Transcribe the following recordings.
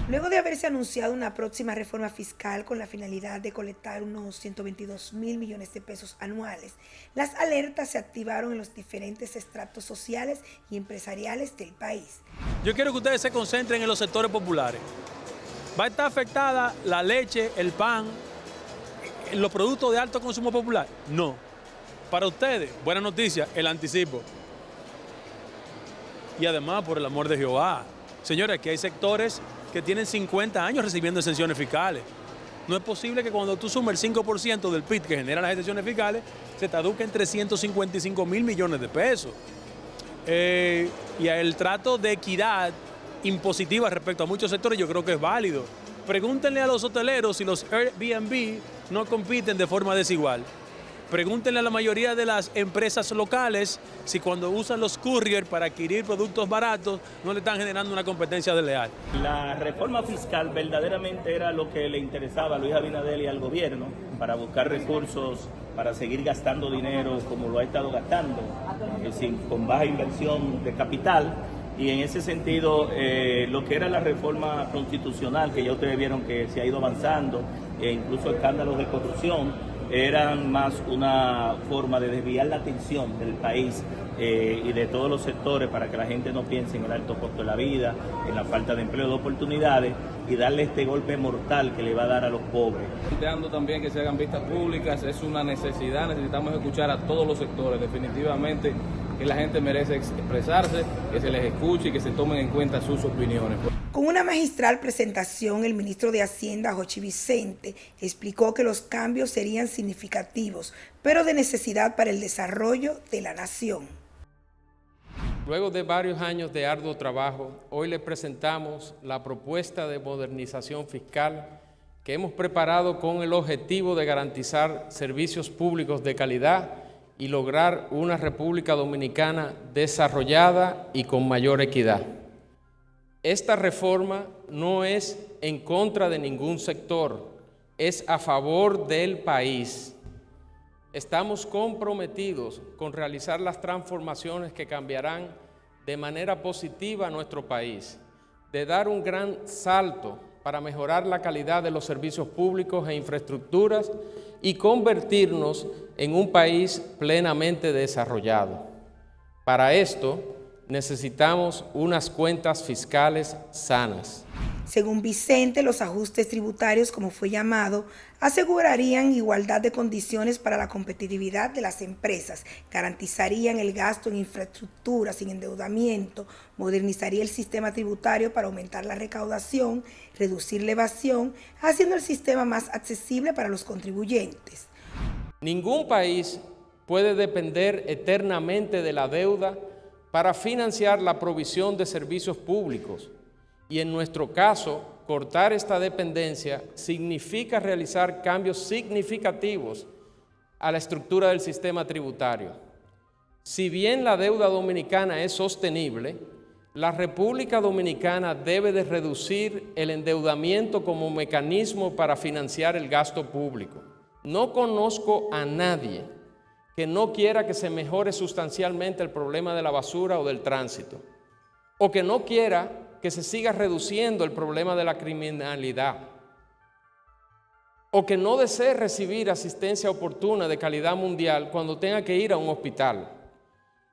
Luego de haberse anunciado una próxima reforma fiscal con la finalidad de colectar unos 122.000 millones de pesos anuales, las alertas se activaron en los diferentes estratos sociales y empresariales del país. Yo quiero que ustedes se concentren en los sectores populares. ¿Va a estar afectada la leche, el pan, los productos de alto consumo popular? No. Para ustedes, buena noticia, el anticipo. Y además, por el amor de Jehová, señores, aquí hay sectores que tienen 50 años recibiendo exenciones fiscales. No es posible que cuando tú sumes el 5% del PIB que generan las exenciones fiscales, se traduzca en 355.000 millones de pesos. Y el trato de equidad impositiva respecto a muchos sectores yo creo que es válido. Pregúntenle a los hoteleros si los Airbnb no compiten de forma desigual. Pregúntenle a la mayoría de las empresas locales si cuando usan los courier para adquirir productos baratos no le están generando una competencia desleal. La reforma fiscal verdaderamente era lo que le interesaba a Luis Abinader y al gobierno para buscar recursos, para seguir gastando dinero como lo ha estado gastando, con baja inversión de capital. Y en ese sentido, lo que era la reforma constitucional, que ya ustedes vieron que se ha ido avanzando, e incluso escándalos de corrupción, eran más una forma de desviar la atención del país y de todos los sectores para que la gente no piense en el alto costo de la vida, en la falta de empleo, de oportunidades y darle este golpe mortal que le va a dar a los pobres. Planteando también que se hagan vistas públicas, es una necesidad, necesitamos escuchar a todos los sectores, definitivamente que la gente merece expresarse, que se les escuche y que se tomen en cuenta sus opiniones. Con una magistral presentación, el ministro de Hacienda, Jochi Vicente, explicó que los cambios serían significativos, pero de necesidad para el desarrollo de la nación. Luego de varios años de arduo trabajo, hoy le presentamos la propuesta de modernización fiscal que hemos preparado con el objetivo de garantizar servicios públicos de calidad y lograr una República Dominicana desarrollada y con mayor equidad. Esta reforma no es en contra de ningún sector, es a favor del país. Estamos comprometidos con realizar las transformaciones que cambiarán de manera positiva a nuestro país, de dar un gran salto para mejorar la calidad de los servicios públicos e infraestructuras y convertirnos en un país plenamente desarrollado. Para esto, necesitamos unas cuentas fiscales sanas. Según Vicente, los ajustes tributarios, como fue llamado, asegurarían igualdad de condiciones para la competitividad de las empresas, garantizarían el gasto en infraestructura sin endeudamiento, modernizaría el sistema tributario para aumentar la recaudación, reducir la evasión, haciendo el sistema más accesible para los contribuyentes. Ningún país puede depender eternamente de la deuda para financiar la provisión de servicios públicos. Y en nuestro caso, cortar esta dependencia significa realizar cambios significativos a la estructura del sistema tributario. Si bien la deuda dominicana es sostenible, la República Dominicana debe de reducir el endeudamiento como mecanismo para financiar el gasto público. No conozco a nadie que no quiera que se mejore sustancialmente el problema de la basura o del tránsito, o que no quiera que se siga reduciendo el problema de la criminalidad, o que no desee recibir asistencia oportuna de calidad mundial cuando tenga que ir a un hospital.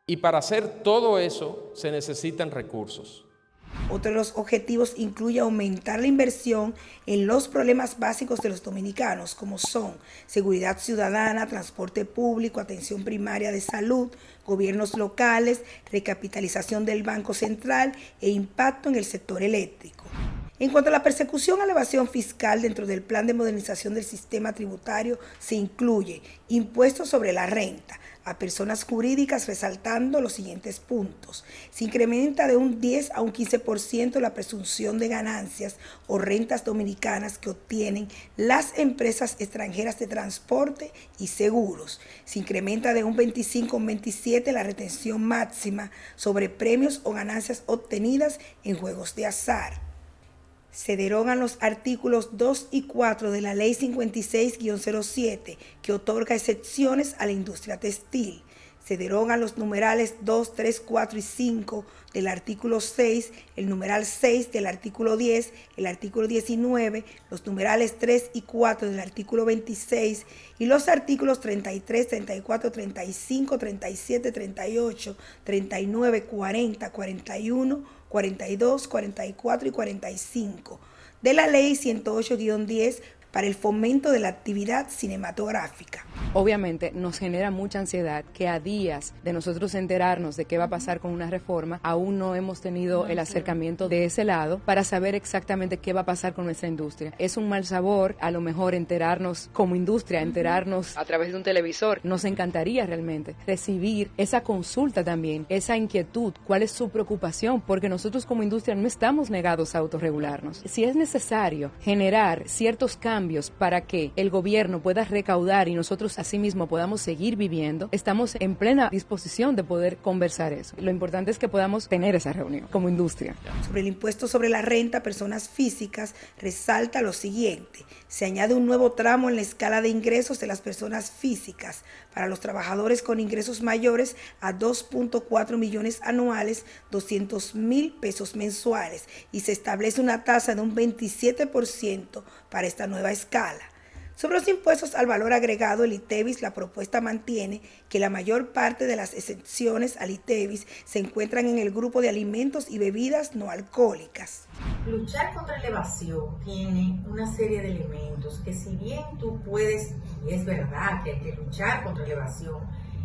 Y para hacer todo eso se necesitan recursos. Otro de los objetivos incluye aumentar la inversión en los problemas básicos de los dominicanos, como son seguridad ciudadana, transporte público, atención primaria de salud, gobiernos locales, recapitalización del Banco Central e impacto en el sector eléctrico. En cuanto a la persecución a la evasión fiscal, dentro del plan de modernización del sistema tributario se incluye impuestos sobre la renta a personas jurídicas, resaltando los siguientes puntos. Se incrementa de un 10 a un 15% la presunción de ganancias o rentas dominicanas que obtienen las empresas extranjeras de transporte y seguros. Se incrementa de un 25 a un 27% la retención máxima sobre premios o ganancias obtenidas en juegos de azar. Se derogan los artículos 2 y 4 de la Ley 56-07, que otorga excepciones a la industria textil. Se derogan los numerales 2, 3, 4 y 5 del artículo 6, el numeral 6 del artículo 10, el artículo 19, los numerales 3 y 4 del artículo 26 y los artículos 33, 34, 35, 37, 38, 39, 40, 41, 42, 44 y 45 de la Ley 108-10 para el fomento de la actividad cinematográfica. Obviamente nos genera mucha ansiedad que a días de nosotros enterarnos de qué va a pasar con una reforma, aún no hemos tenido el acercamiento de ese lado para saber exactamente qué va a pasar con nuestra industria. Es un mal sabor, a lo mejor enterarnos como industria, enterarnos a través de un televisor. Nos encantaría realmente recibir esa consulta también, esa inquietud, cuál es su preocupación, porque nosotros como industria no estamos negados a autorregularnos. Si es necesario generar ciertos cambios para que el gobierno pueda recaudar y nosotros asimismo podamos seguir viviendo, estamos en plena disposición de poder conversar eso. Lo importante es que podamos tener esa reunión como industria. Sobre el impuesto sobre la renta a personas físicas, resalta lo siguiente: se añade un nuevo tramo en la escala de ingresos de las personas físicas para los trabajadores con ingresos mayores a 2.4 millones anuales, 200,000 pesos mensuales, y se establece una tasa de un 27% para esta nueva escala. Sobre los impuestos al valor agregado, el ITEVIS, la propuesta mantiene que la mayor parte de las exenciones al ITEVIS se encuentran en el grupo de alimentos y bebidas no alcohólicas. Luchar contra la evasión tiene una serie de elementos que, si bien tú puedes, y es verdad que hay que luchar contra la evasión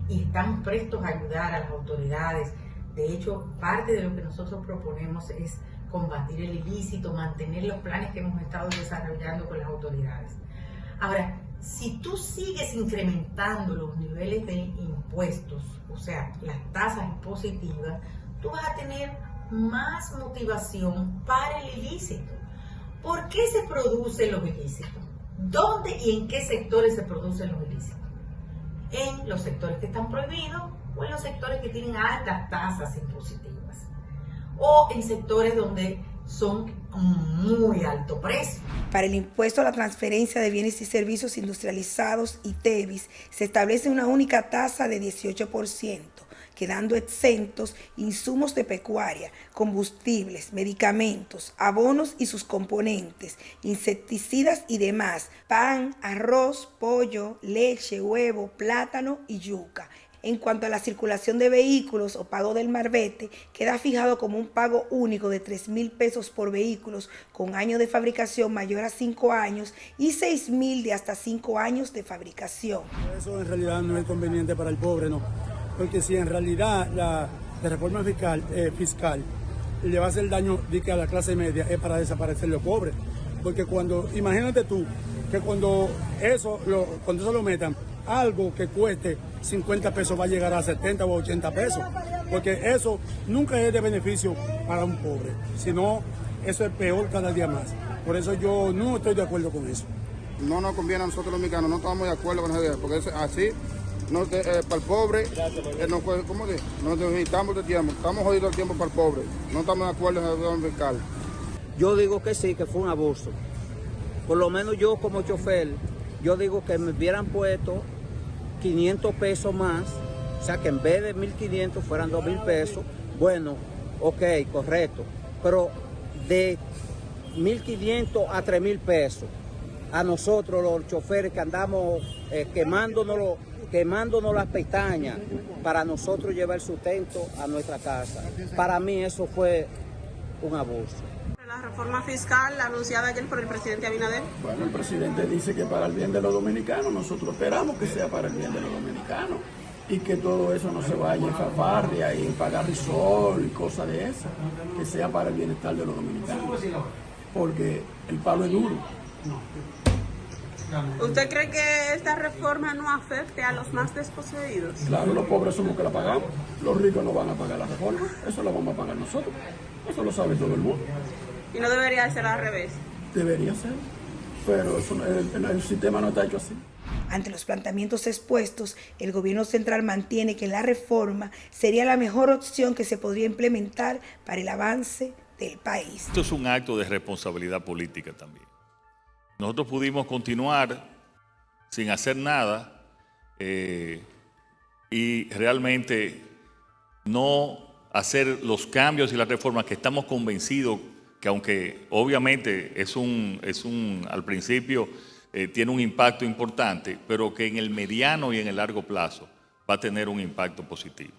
y están prestos a ayudar a las autoridades, de hecho parte de lo que nosotros proponemos es combatir el ilícito, mantener los planes que hemos estado desarrollando con las autoridades. Ahora, si tú sigues incrementando los niveles de impuestos, o sea, las tasas impositivas, tú vas a tener más motivación para el ilícito. ¿Por qué se producen los ilícitos? ¿Dónde y en qué sectores se producen los ilícitos? En los sectores que están prohibidos o en los sectores que tienen altas tasas impositivas, o en sectores donde son muy alto precio. Para el impuesto a la transferencia de bienes y servicios industrializados, ITEVIS, se establece una única tasa de 18%, quedando exentos insumos de pecuaria, combustibles, medicamentos, abonos y sus componentes, insecticidas y demás, pan, arroz, pollo, leche, huevo, plátano y yuca. En cuanto a la circulación de vehículos o pago del marbete, queda fijado como un pago único de 3,000 pesos por vehículos con año de fabricación mayor a 5 años y 6,000 de hasta 5 años de fabricación. Eso en realidad no es conveniente para el pobre, no. Porque si en realidad la reforma fiscal le va a hacer daño a la clase media, es para desaparecer los pobres. Porque imagínate tú, que cuando eso lo metan, algo que cueste 50 pesos va a llegar a 70 o 80 pesos, porque eso nunca es de beneficio para un pobre, sino eso es peor cada día más. Por eso yo no estoy de acuerdo con eso. No nos conviene a nosotros los mexicanos, no estamos de acuerdo con esa idea, porque es así, para el pobre, nos necesitamos de tiempo, estamos jodidos el tiempo para el pobre, no estamos de acuerdo en la reforma fiscal. Yo digo que sí, que fue un abuso. Por lo menos yo como chofer, yo digo que me hubieran puesto 500 pesos más, o sea que en vez de 1.500 fueran 2,000 pesos. Bueno, ok, correcto, pero de 1.500 a 3,000 pesos, a nosotros los choferes que andamos quemándonos las pestañas para nosotros llevar el sustento a nuestra casa. Para mí eso fue un abuso. La reforma fiscal anunciada ayer por el presidente Abinader. Bueno, el presidente dice que para el bien de los dominicanos, nosotros esperamos que sea para el bien de los dominicanos y que todo eso no se vaya a fanfarria y pagar risol y cosas de esas, que sea para el bienestar de los dominicanos, porque el palo es duro. ¿Usted cree que esta reforma no afecte a los más desposeídos? Claro, los pobres somos que la pagamos, los ricos no van a pagar la reforma, eso lo vamos a pagar nosotros, eso lo sabe todo el mundo. ¿Y no debería ser al revés? Debería ser, pero el sistema no está hecho así. Ante los planteamientos expuestos, el gobierno central mantiene que la reforma sería la mejor opción que se podría implementar para el avance del país. Esto es un acto de responsabilidad política también. Nosotros pudimos continuar sin hacer nada y realmente no hacer los cambios y las reformas que estamos convencidos que, aunque obviamente al principio tiene un impacto importante, pero que en el mediano y en el largo plazo va a tener un impacto positivo.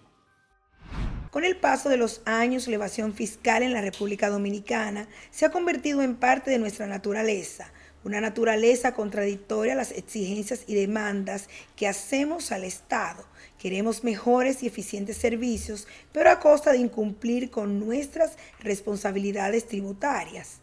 Con el paso de los años, la evasión fiscal en la República Dominicana se ha convertido en parte de nuestra naturaleza, una naturaleza contradictoria a las exigencias y demandas que hacemos al Estado. Queremos mejores y eficientes servicios, pero a costa de incumplir con nuestras responsabilidades tributarias.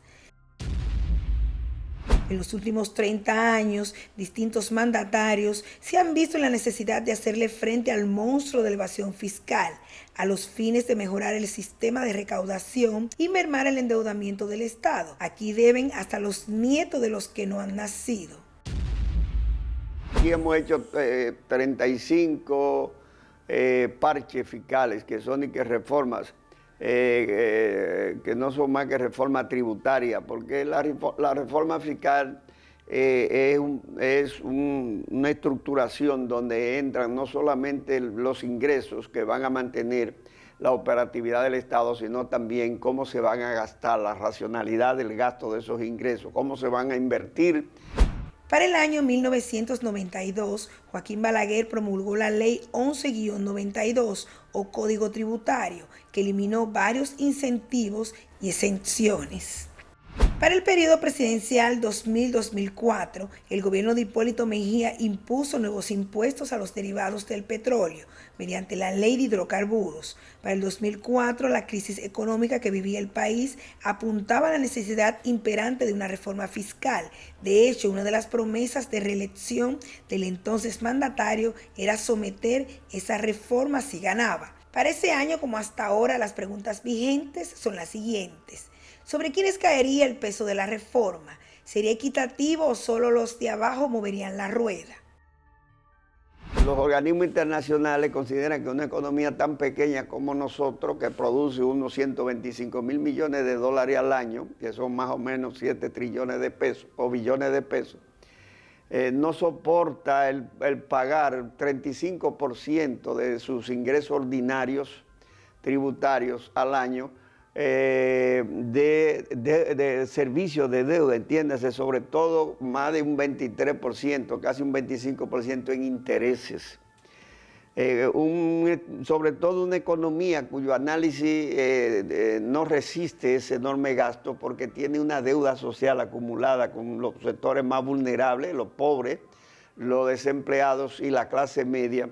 En los últimos 30 años, distintos mandatarios se han visto en la necesidad de hacerle frente al monstruo de la evasión fiscal, a los fines de mejorar el sistema de recaudación y mermar el endeudamiento del Estado. Aquí deben hasta los nietos de los que no han nacido. Aquí hemos hecho 35 parches fiscales, que son y que reformas. Que no son más que reforma tributaria, porque la reforma fiscal es una estructuración donde entran no solamente los ingresos que van a mantener la operatividad del Estado, sino también cómo se van a gastar, la racionalidad del gasto de esos ingresos, cómo se van a invertir. Para el año 1992, Joaquín Balaguer promulgó la Ley 11-92 o Código Tributario, que eliminó varios incentivos y exenciones. Para el periodo presidencial 2000-2004, el gobierno de Hipólito Mejía impuso nuevos impuestos a los derivados del petróleo mediante la Ley de Hidrocarburos. Para el 2004, la crisis económica que vivía el país apuntaba a la necesidad imperante de una reforma fiscal. De hecho, una de las promesas de reelección del entonces mandatario era someter esa reforma si ganaba. Para ese año, como hasta ahora, las preguntas vigentes son las siguientes. ¿Sobre quiénes caería el peso de la reforma? ¿Sería equitativo o solo los de abajo moverían la rueda? Los organismos internacionales consideran que una economía tan pequeña como nosotros, que produce unos 125.000 millones de dólares al año, que son más o menos 7 trillones de pesos o billones de pesos, no soporta el pagar 35% de sus ingresos ordinarios tributarios al año de servicios de deuda, entiéndase, sobre todo más de un 23%, casi un 25% en intereses. Sobre todo una economía cuyo análisis no resiste ese enorme gasto porque tiene una deuda social acumulada con los sectores más vulnerables, los pobres, los desempleados y la clase media.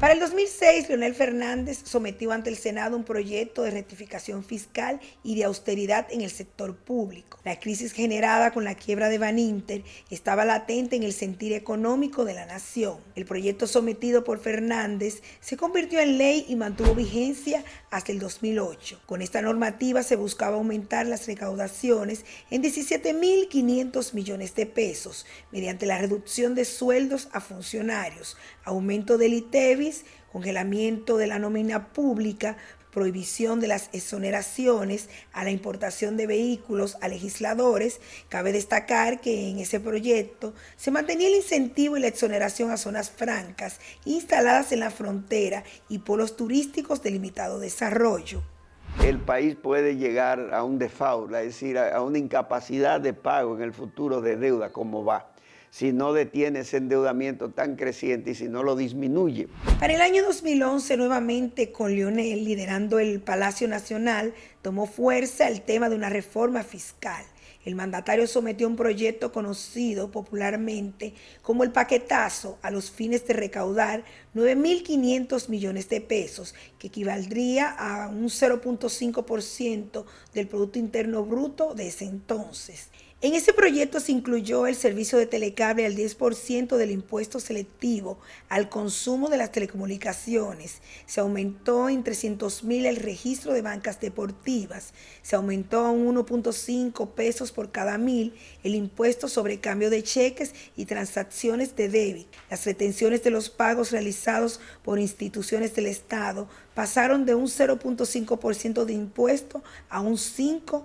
Para el 2006, Leonel Fernández sometió ante el Senado un proyecto de rectificación fiscal y de austeridad en el sector público. La crisis generada con la quiebra de Baninter estaba latente en el sentir económico de la nación. El proyecto sometido por Fernández se convirtió en ley y mantuvo vigencia hasta el 2008. Con esta normativa se buscaba aumentar las recaudaciones en 17.500 millones de pesos mediante la reducción de sueldos a funcionarios, aumento del ITEVIS, congelamiento de la nómina pública, prohibición de las exoneraciones a la importación de vehículos a legisladores. Cabe destacar que en ese proyecto se mantenía el incentivo y la exoneración a zonas francas instaladas en la frontera y polos turísticos de limitado desarrollo. El país puede llegar a un default, es decir, a una incapacidad de pago en el futuro de deuda, como va, si no detiene ese endeudamiento tan creciente y si no lo disminuye. Para el año 2011, nuevamente con Leonel liderando el Palacio Nacional, tomó fuerza el tema de una reforma fiscal. El mandatario sometió un proyecto conocido popularmente como el paquetazo a los fines de recaudar 9.500 millones de pesos, que equivaldría a un 0.5% del Producto Interno Bruto de ese entonces. En ese proyecto se incluyó el servicio de telecable al 10% del impuesto selectivo al consumo de las telecomunicaciones. Se aumentó en 300.000 el registro de bancas deportivas. Se aumentó a un 1.5 pesos por cada 1.000 el impuesto sobre cambio de cheques y transacciones de débito. Las retenciones de los pagos realizados por instituciones del Estado pasaron de un 0.5% de impuesto a un 5%.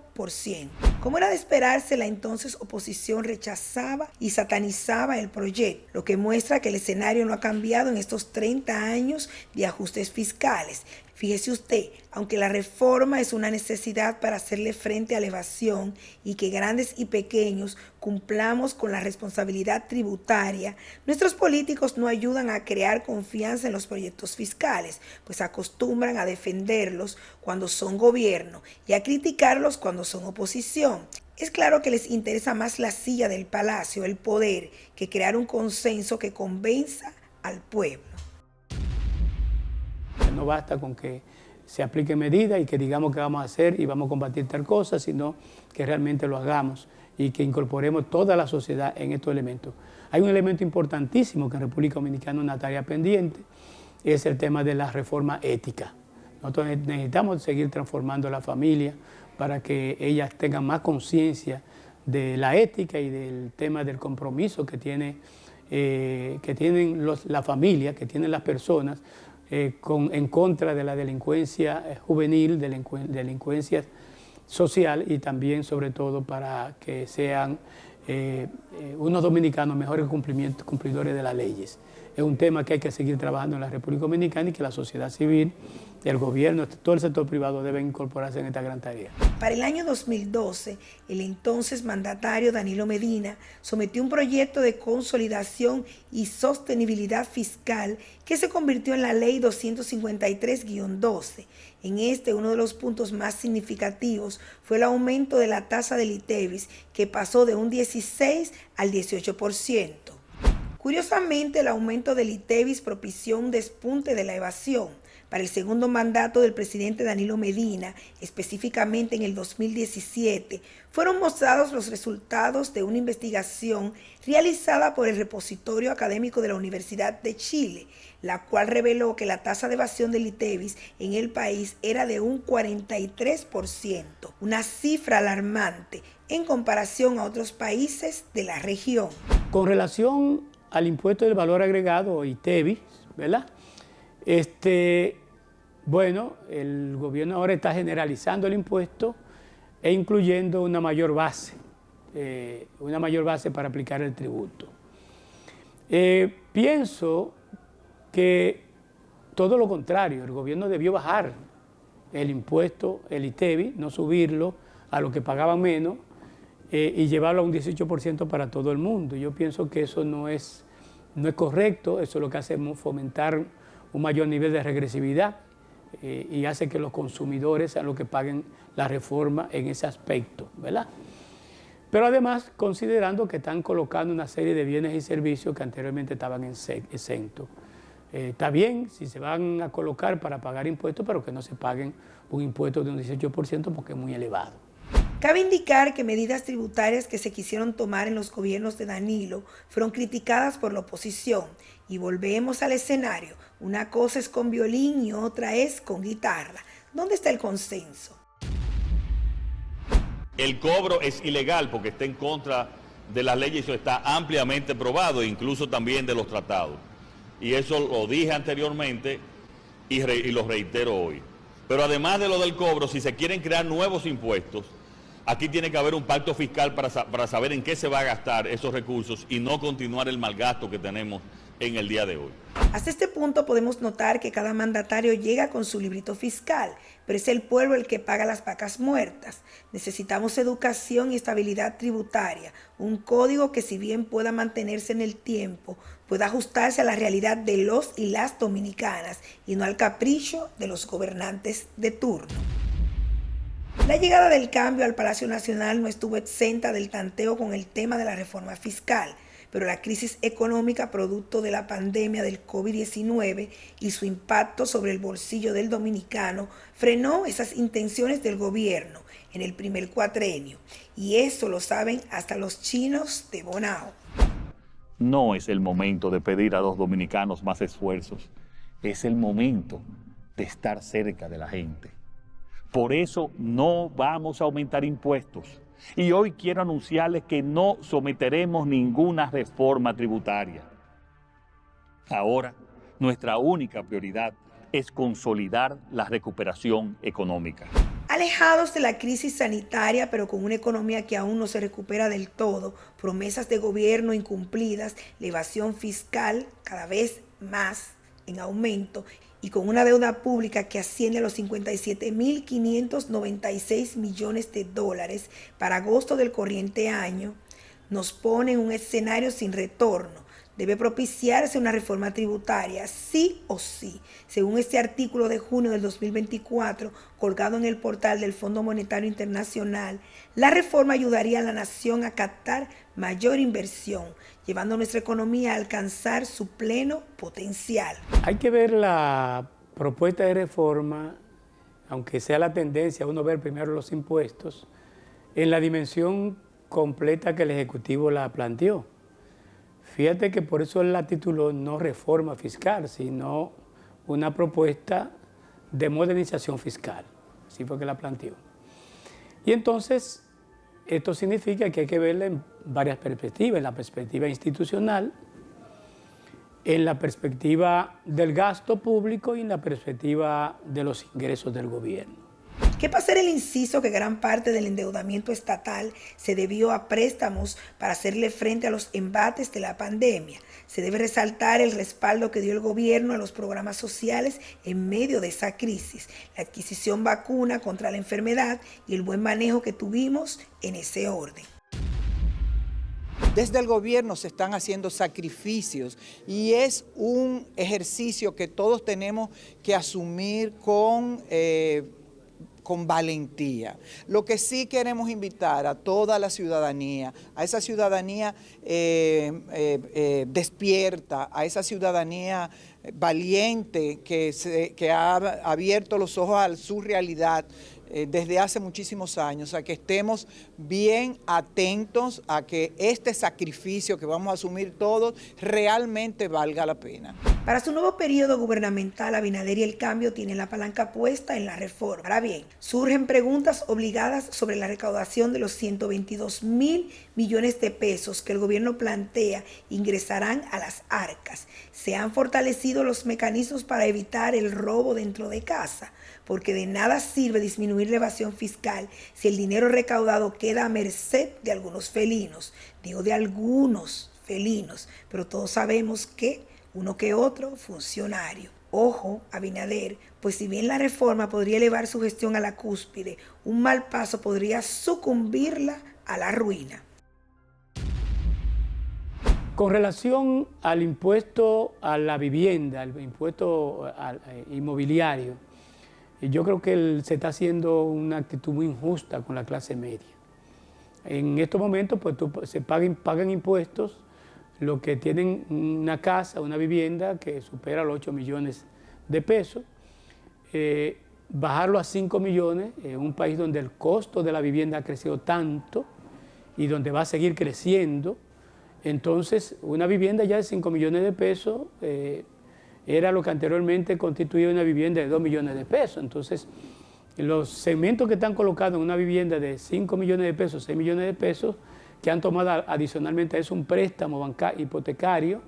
Como era de esperarse, la entonces oposición rechazaba y satanizaba el proyecto, lo que muestra que el escenario no ha cambiado en estos 30 años de ajustes fiscales. Fíjese usted, aunque la reforma es una necesidad para hacerle frente a la evasión y que grandes y pequeños cumplamos con la responsabilidad tributaria, nuestros políticos no ayudan a crear confianza en los proyectos fiscales, pues acostumbran a defenderlos cuando son gobierno y a criticarlos cuando son oposición. Es claro que les interesa más la silla del palacio, el poder, que crear un consenso que convenza al pueblo. No basta con que se apliquen medidas y que digamos que vamos a hacer y vamos a combatir tal cosa, sino que realmente lo hagamos y que incorporemos toda la sociedad en estos elementos. Hay un elemento importantísimo que en República Dominicana es una tarea pendiente, es el tema de la reforma ética. Nosotros necesitamos seguir transformando la familia para que ellas tengan más conciencia de la ética y del tema del compromiso que tienen la familia, que tienen las personas, en contra de la delincuencia juvenil, delincuencia social y también sobre todo para que sean unos dominicanos mejores cumplidores de las leyes. Es un tema que hay que seguir trabajando en la República Dominicana y que la sociedad civil, el gobierno, todo el sector privado deben incorporarse en esta gran tarea. Para el año 2012, el entonces mandatario Danilo Medina sometió un proyecto de consolidación y sostenibilidad fiscal que se convirtió en la Ley 253-12. En uno de los puntos más significativos fue el aumento de la tasa del ITEVIS, que pasó de un 16 al 18%. Curiosamente, el aumento del ITEVIS propició un despunte de la evasión. Para el segundo mandato del presidente Danilo Medina, específicamente en el 2017, fueron mostrados los resultados de una investigación realizada por el Repositorio Académico de la Universidad de Chile, la cual reveló que la tasa de evasión del ITEVIS en el país era de un 43%, una cifra alarmante en comparación a otros países de la región. Con relación al impuesto del valor agregado, ITEVIS, ¿verdad? Bueno, el gobierno ahora está generalizando el impuesto e incluyendo una mayor base para aplicar el tributo. Pienso que todo lo contrario, el gobierno debió bajar el impuesto, el ITEVIS, no subirlo a lo que pagaban menos y llevarlo a un 18% para todo el mundo. Yo pienso que eso no es correcto, eso lo que hace es fomentar un mayor nivel de regresividad y hace que los consumidores sean los que paguen la reforma en ese aspecto, ¿verdad? Pero además, considerando que están colocando una serie de bienes y servicios que anteriormente estaban exentos. Está bien si se van a colocar para pagar impuestos, pero que no se paguen un impuesto de un 18% porque es muy elevado. Cabe indicar que medidas tributarias que se quisieron tomar en los gobiernos de Danilo fueron criticadas por la oposición. Y volvemos al escenario. Una cosa es con violín y otra es con guitarra. ¿Dónde está el consenso? El cobro es ilegal porque está en contra de las leyes y eso está ampliamente probado, incluso también de los tratados. Y eso lo dije anteriormente y lo reitero hoy. Pero además de lo del cobro, si se quieren crear nuevos impuestos, aquí tiene que haber un pacto fiscal para saber en qué se va a gastar esos recursos y no continuar el malgasto que tenemos en el día de hoy. Hasta este punto podemos notar que cada mandatario llega con su librito fiscal, pero es el pueblo el que paga las vacas muertas. Necesitamos educación y estabilidad tributaria, un código que si bien pueda mantenerse en el tiempo, pueda ajustarse a la realidad de los y las dominicanas y no al capricho de los gobernantes de turno. La llegada del cambio al Palacio Nacional no estuvo exenta del tanteo con el tema de la reforma fiscal, pero la crisis económica producto de la pandemia del COVID-19 y su impacto sobre el bolsillo del dominicano frenó esas intenciones del gobierno en el primer cuatrenio, y eso lo saben hasta los chinos de Bonao. No es el momento de pedir a los dominicanos más esfuerzos, es el momento de estar cerca de la gente. Por eso no vamos a aumentar impuestos. Y hoy quiero anunciarles que no someteremos ninguna reforma tributaria. Ahora, nuestra única prioridad es consolidar la recuperación económica. Alejados de la crisis sanitaria, pero con una economía que aún no se recupera del todo, promesas de gobierno incumplidas, la evasión fiscal cada vez más en aumento y con una deuda pública que asciende a los 57.596 millones de dólares para agosto del corriente año, nos pone en un escenario sin retorno. Debe propiciarse una reforma tributaria, sí o sí. Según este artículo de junio del 2024, colgado en el portal del Fondo Monetario Internacional, la reforma ayudaría a la nación a captar mayor inversión, llevando a nuestra economía a alcanzar su pleno potencial. Hay que ver la propuesta de reforma, aunque sea la tendencia a uno ver primero los impuestos, en la dimensión completa que el Ejecutivo la planteó. Fíjate que por eso él la tituló no reforma fiscal, sino una propuesta de modernización fiscal. Así fue que la planteó. Y entonces, esto significa que hay que verla en varias perspectivas, en la perspectiva institucional, en la perspectiva del gasto público y en la perspectiva de los ingresos del gobierno. ¿Qué pasa en el inciso que gran parte del endeudamiento estatal se debió a préstamos para hacerle frente a los embates de la pandemia? Se debe resaltar el respaldo que dio el gobierno a los programas sociales en medio de esa crisis, la adquisición vacuna contra la enfermedad y el buen manejo que tuvimos en ese orden. Desde el gobierno se están haciendo sacrificios y es un ejercicio que todos tenemos que asumir con valentía. Lo que sí queremos invitar a toda la ciudadanía, a esa ciudadanía despierta, a esa ciudadanía valiente que ha abierto los ojos a su realidad desde hace muchísimos años, a que estemos bien atentos a que este sacrificio que vamos a asumir todos realmente valga la pena. Para su nuevo periodo gubernamental, Abinader y el Cambio tienen la palanca puesta en la reforma. Ahora bien, surgen preguntas obligadas sobre la recaudación de los 122.000 millones de pesos que el gobierno plantea ingresarán a las arcas. ¿Se han fortalecido los mecanismos para evitar el robo dentro de casa? Porque de nada sirve disminuir la evasión fiscal si el dinero recaudado queda a merced de algunos felinos. Digo de algunos felinos, pero todos sabemos que uno que otro funcionario. Ojo, Abinader, pues si bien la reforma podría elevar su gestión a la cúspide, un mal paso podría sucumbirla a la ruina. Con relación al impuesto a la vivienda, al impuesto inmobiliario, yo creo que se está haciendo una actitud muy injusta con la clase media. En estos momentos pues se pagan impuestos los que tienen una casa, una vivienda que supera los 8 millones de pesos, bajarlo a 5 millones en un país donde el costo de la vivienda ha crecido tanto y donde va a seguir creciendo. Entonces, una vivienda ya de 5 millones de pesos era lo que anteriormente constituía una vivienda de 2 millones de pesos. Entonces, los segmentos que están colocados en una vivienda de 5 millones de pesos, 6 millones de pesos, que han tomado adicionalmente a eso un préstamo hipotecario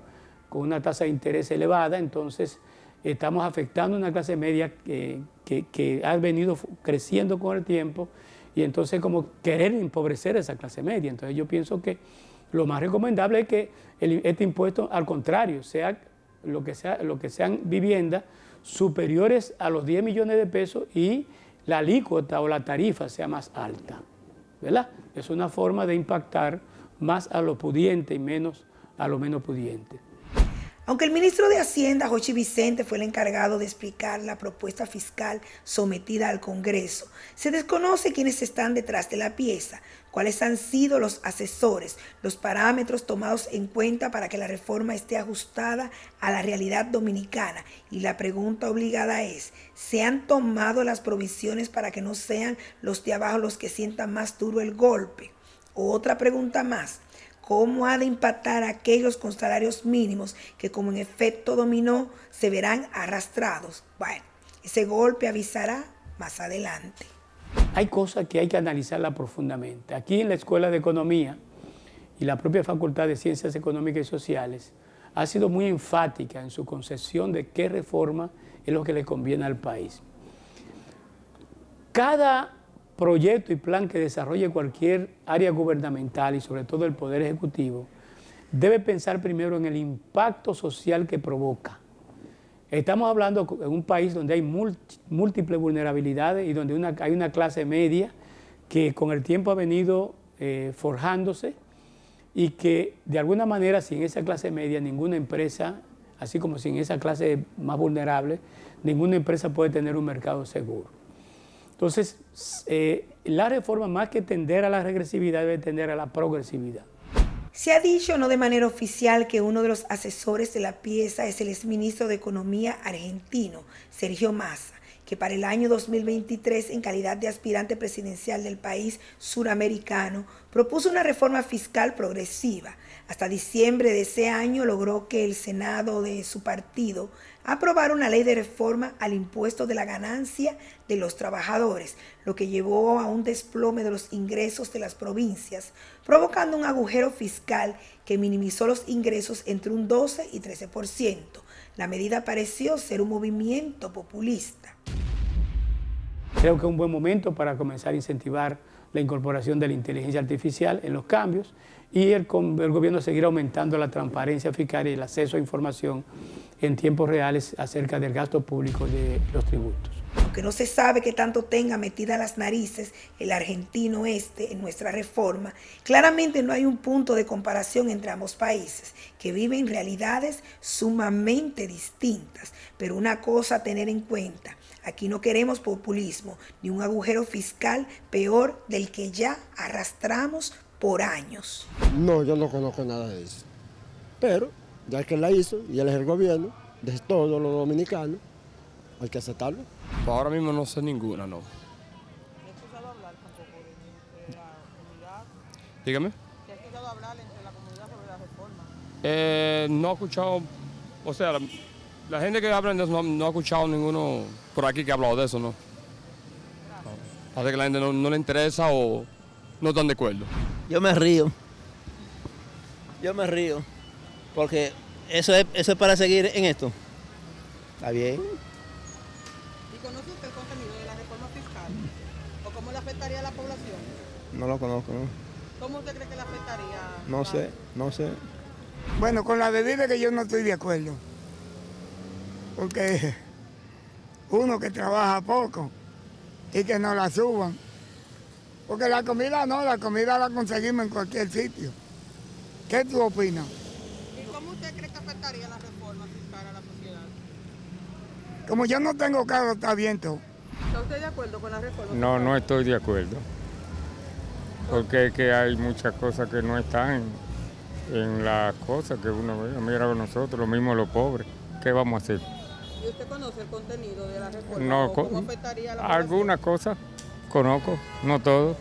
con una tasa de interés elevada, entonces estamos afectando a una clase media que ha venido creciendo con el tiempo y entonces como querer empobrecer a esa clase media. Entonces yo pienso que lo más recomendable es que este impuesto, al contrario, sea lo que sean viviendas superiores a los 10 millones de pesos y la alícuota o la tarifa sea más alta, ¿verdad? Es una forma de impactar más a los pudientes y menos a los menos pudientes. Aunque el ministro de Hacienda, Jochi Vicente, fue el encargado de explicar la propuesta fiscal sometida al Congreso, se desconoce quiénes están detrás de la pieza, cuáles han sido los asesores, los parámetros tomados en cuenta para que la reforma esté ajustada a la realidad dominicana. Y la pregunta obligada es, ¿se han tomado las provisiones para que no sean los de abajo los que sientan más duro el golpe? Otra pregunta más. ¿Cómo ha de impactar a aquellos con salarios mínimos que como en efecto dominó se verán arrastrados? Bueno, ese golpe avisará más adelante. Hay cosas que hay que analizarlas profundamente. Aquí en la Escuela de Economía y la propia Facultad de Ciencias Económicas y Sociales ha sido muy enfática en su concepción de qué reforma es lo que le conviene al país. Cada proyecto y plan que desarrolle cualquier área gubernamental y sobre todo el Poder Ejecutivo, debe pensar primero en el impacto social que provoca. Estamos hablando de un país donde hay múltiples vulnerabilidades y donde hay una clase media que con el tiempo ha venido forjándose y que de alguna manera sin esa clase media ninguna empresa, así como sin esa clase más vulnerable, ninguna empresa puede tener un mercado seguro. Entonces, la reforma más que tender a la regresividad debe tender a la progresividad. Se ha dicho, no de manera oficial, que uno de los asesores de la pieza es el exministro de Economía argentino, Sergio Massa, que para el año 2023, en calidad de aspirante presidencial del país suramericano, propuso una reforma fiscal progresiva. Hasta diciembre de ese año logró que el Senado de su partido aprobara una ley de reforma al impuesto de la ganancia de los trabajadores, lo que llevó a un desplome de los ingresos de las provincias, provocando un agujero fiscal que minimizó los ingresos entre un 12 y 13%. La medida pareció ser un movimiento populista. Creo que es un buen momento para comenzar a incentivar la incorporación de la inteligencia artificial en los cambios y el gobierno seguirá aumentando la transparencia fiscal y el acceso a información en tiempos reales acerca del gasto público de los tributos. Aunque no se sabe qué tanto tenga metida las narices el argentino en nuestra reforma, claramente no hay un punto de comparación entre ambos países, que viven realidades sumamente distintas. Pero una cosa a tener en cuenta: aquí no queremos populismo ni un agujero fiscal peor del que ya arrastramos por años. No, yo no conozco nada de eso. Pero ya que la hizo y él es el gobierno de todos los dominicanos, hay que aceptarlo. Pues ahora mismo no sé ninguna, no. ¿No he escuchado hablar tampoco de la comunidad? Dígame. ¿Te has escuchado hablar entre la comunidad sobre la reforma? No he escuchado, o sea, la gente que habla de eso no ha escuchado ninguno por aquí que ha hablado de eso, ¿no? Parece que la gente no le interesa o no están de acuerdo. Yo me río, porque eso es para seguir en esto. Está bien. ¿Y conoce usted el contenido de la reforma fiscal? ¿O cómo le afectaría a la población? No lo conozco, ¿no? ¿Cómo usted cree que le afectaría? No sé. Bueno, con la bebida que yo no estoy de acuerdo. Porque uno que trabaja poco y que no la suban. Porque la comida la conseguimos en cualquier sitio. ¿Qué tú opinas? ¿Y cómo usted cree que afectaría la reforma fiscal a la sociedad? Como yo no tengo carro, está bien todo. ¿Está usted de acuerdo con la reforma fiscal? No estoy de acuerdo. Porque es que hay muchas cosas que no están en las cosas que uno ve. Mira nosotros, lo mismo los pobres. ¿Qué vamos a hacer? ¿Y usted conoce el contenido de la reforma? No, ¿Cómo afectaría a la población? algunas cosas conozco, no todo.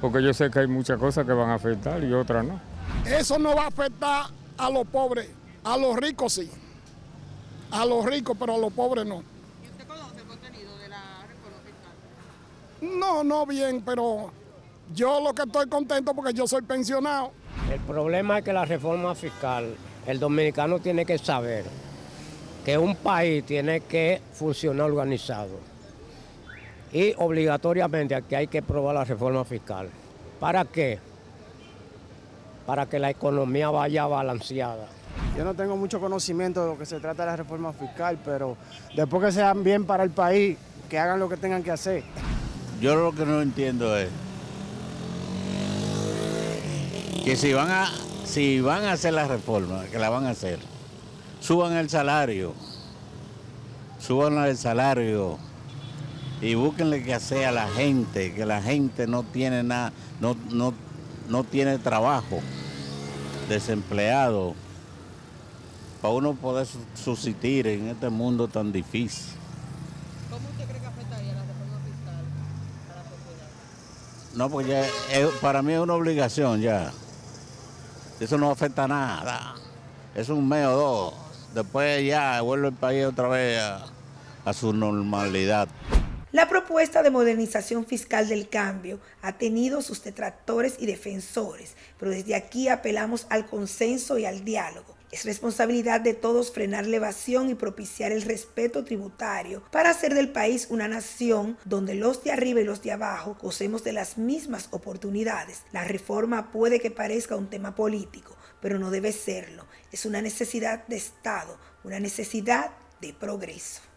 Porque yo sé que hay muchas cosas que van a afectar y otras no. Eso no va a afectar a los pobres, a los ricos sí. A los ricos, pero a los pobres no. ¿Y usted conoce el contenido de la reforma fiscal? No bien, pero yo lo que estoy contento porque yo soy pensionado. El problema es que la reforma fiscal, el dominicano tiene que saber que un país tiene que funcionar organizado. Y obligatoriamente aquí hay que aprobar la reforma fiscal. ¿Para qué? Para que la economía vaya balanceada. Yo no tengo mucho conocimiento de lo que se trata de la reforma fiscal, pero después que sean bien para el país, que hagan lo que tengan que hacer. Yo lo que no entiendo es que si van a hacer la reforma, que la van a hacer, suban el salario y búsquenle que hacer a la gente, que la gente no tiene nada, no tiene trabajo, desempleado, para uno poder subsistir en este mundo tan difícil. ¿Cómo usted cree que afectaría la reforma fiscal a la sociedad? No, porque ya para mí es una obligación ya. Eso no afecta a nada. Es un mes o dos. Después ya vuelve el país otra vez a su normalidad. La propuesta de modernización fiscal del cambio ha tenido sus detractores y defensores, pero desde aquí apelamos al consenso y al diálogo. Es responsabilidad de todos frenar la evasión y propiciar el respeto tributario para hacer del país una nación donde los de arriba y los de abajo gocemos de las mismas oportunidades. La reforma puede que parezca un tema político, pero no debe serlo. Es una necesidad de Estado, una necesidad de progreso.